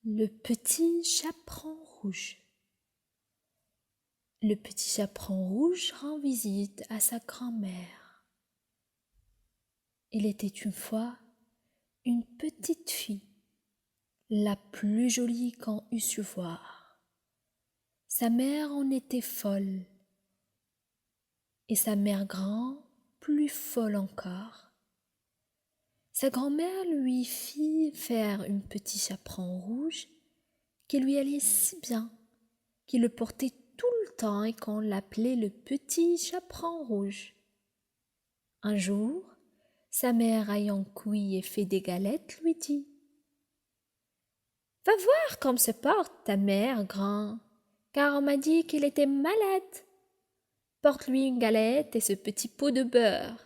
Le petit chaperon rouge. Le petit chaperon rouge rend visite à sa grand-mère. Il était une fois une petite fille, la plus jolie qu'on eût su voir. Sa mère en était folle, et sa mère grand, plus folle encore. Sa grand-mère lui fit faire un petit chaperon rouge qui lui allait si bien qu'il le portait tout le temps et qu'on l'appelait le petit chaperon rouge. Un jour, sa mère ayant cuit et fait des galettes lui dit « Va voir comme se porte ta mère grand, car on m'a dit qu'il était malade. Porte-lui une galette et ce petit pot de beurre.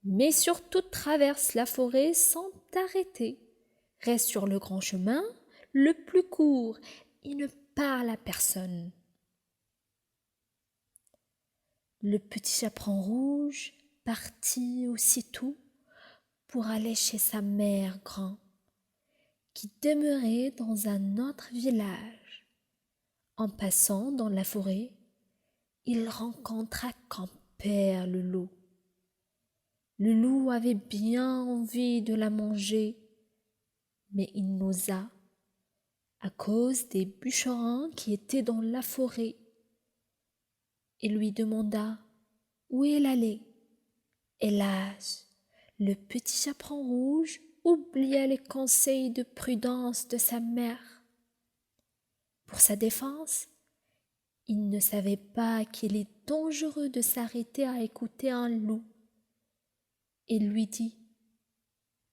Mais surtout traverse la forêt sans t'arrêter. Reste sur le grand chemin, le plus court, et ne parle à personne. » Le petit chaperon rouge partit aussitôt pour aller chez sa mère grand, qui demeurait dans un autre village. En passant dans la forêt, il rencontra grand-père le loup. Le loup avait bien envie de la manger, mais il n'osa, à cause des bûcherons qui étaient dans la forêt. Il lui demanda où elle allait. Hélas, le petit chaperon rouge oublia les conseils de prudence de sa mère. Pour sa défense, il ne savait pas qu'il est dangereux de s'arrêter à écouter un loup. Il lui dit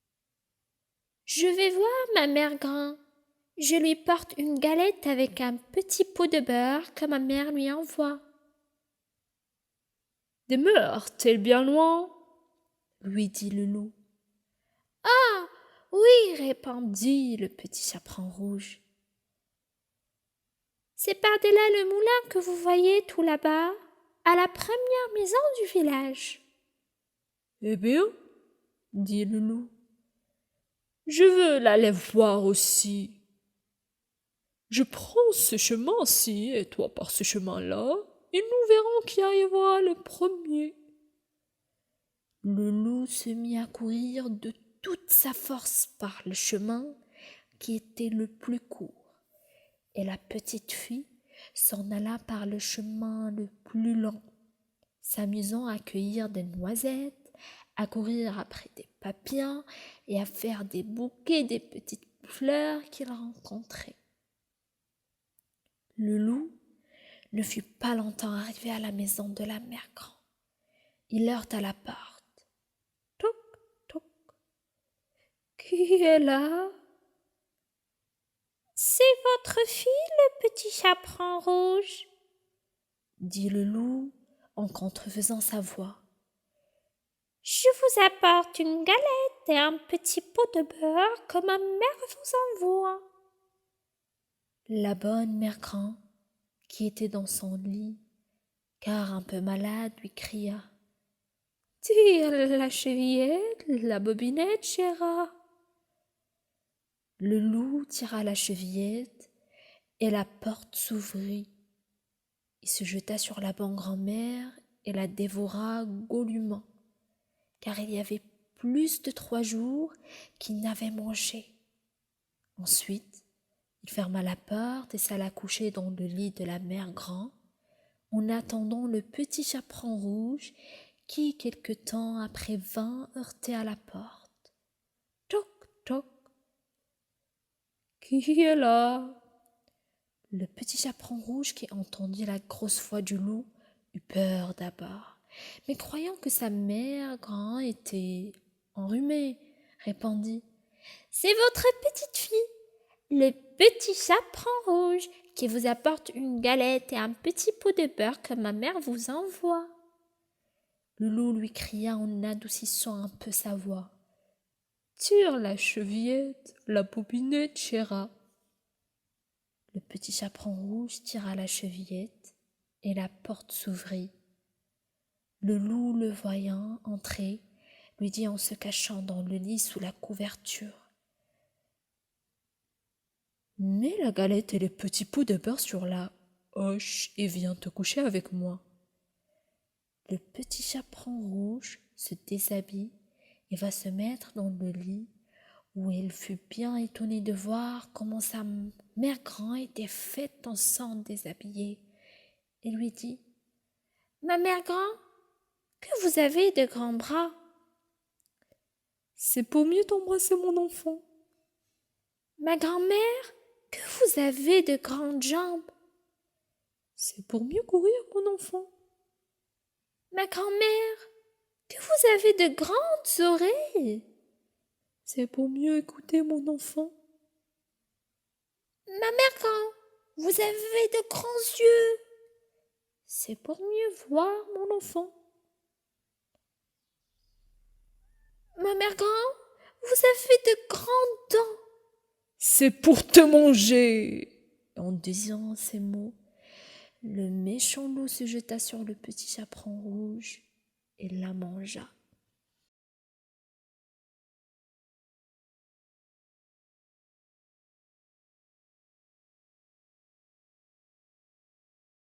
« Je vais voir ma mère grand. Je lui porte une galette avec un petit pot de beurre que ma mère lui envoie. » « Demeure-t-elle bien loin ?» lui dit le loup. « Ah, oui, répondit le petit chaperon rouge. C'est par-delà le moulin que vous voyez tout là-bas, à la première maison du village. » « Eh bien, dit le loup, je veux l'aller voir aussi. Je prends ce chemin-ci et toi par ce chemin-là, et nous verrons qui arrivera le premier. » Le loup se mit à courir de toute sa force par le chemin qui était le plus court, et la petite fille s'en alla par le chemin le plus long, s'amusant à cueillir des noisettes, à courir après des papillons et à faire des bouquets des petites fleurs qu'il rencontrait. Le loup ne fut pas longtemps arrivé à la maison de la mère grand. Il heurta la porte. Toc, toc. Qui est là? C'est votre fille, le petit chaperon rouge, dit le loup en contrefaisant sa voix. Je vous apporte une galette et un petit pot de beurre que ma mère vous envoie. La bonne mère grand, qui était dans son lit, car un peu malade, lui cria « Tire la chevillette, la bobinette, chéra !» Le loup tira la chevillette et la porte s'ouvrit. Il se jeta sur la bonne grand-mère et la dévora goulûment, car il y avait plus de 3 jours qu'il n'avait mangé. Ensuite, il ferma la porte et s'alla coucher dans le lit de la mère grand, en attendant le petit chaperon rouge qui, quelque temps après, vint heurter à la porte. Toc, toc. Qui est là? Le petit chaperon rouge, qui entendit la grosse voix du loup, eut peur d'abord, mais croyant que sa mère grand était enrhumée, répondit « C'est votre petite fille, le petit chaperon rouge, qui vous apporte une galette et un petit pot de beurre que ma mère vous envoie. » Le loup lui cria en adoucissant un peu sa voix « Tire la chevillette, la bobinette, chéra !» Le petit chaperon rouge tira la chevillette et la porte s'ouvrit. Le loup, le voyant entrer, lui dit en se cachant dans le lit sous la couverture Mets la galette et les petits pots de beurre sur la hoche et viens te coucher avec moi. Le petit chaperon rouge se déshabille et va se mettre dans le lit où il fut bien étonné de voir comment sa mère grand était faite en sang déshabillé. Il lui dit: Ma mère grand, que vous avez de grands bras. C'est pour mieux t'embrasser, mon enfant. Ma grand-mère, que vous avez de grandes jambes. C'est pour mieux courir, mon enfant. Ma grand-mère, que vous avez de grandes oreilles. C'est pour mieux écouter, mon enfant. Ma mère grand, vous avez de grands yeux. C'est pour mieux voir, mon enfant. Ma mère grand, vous avez de grandes dents. C'est pour te manger. En disant ces mots, le méchant loup se jeta sur le petit chaperon rouge et la mangea.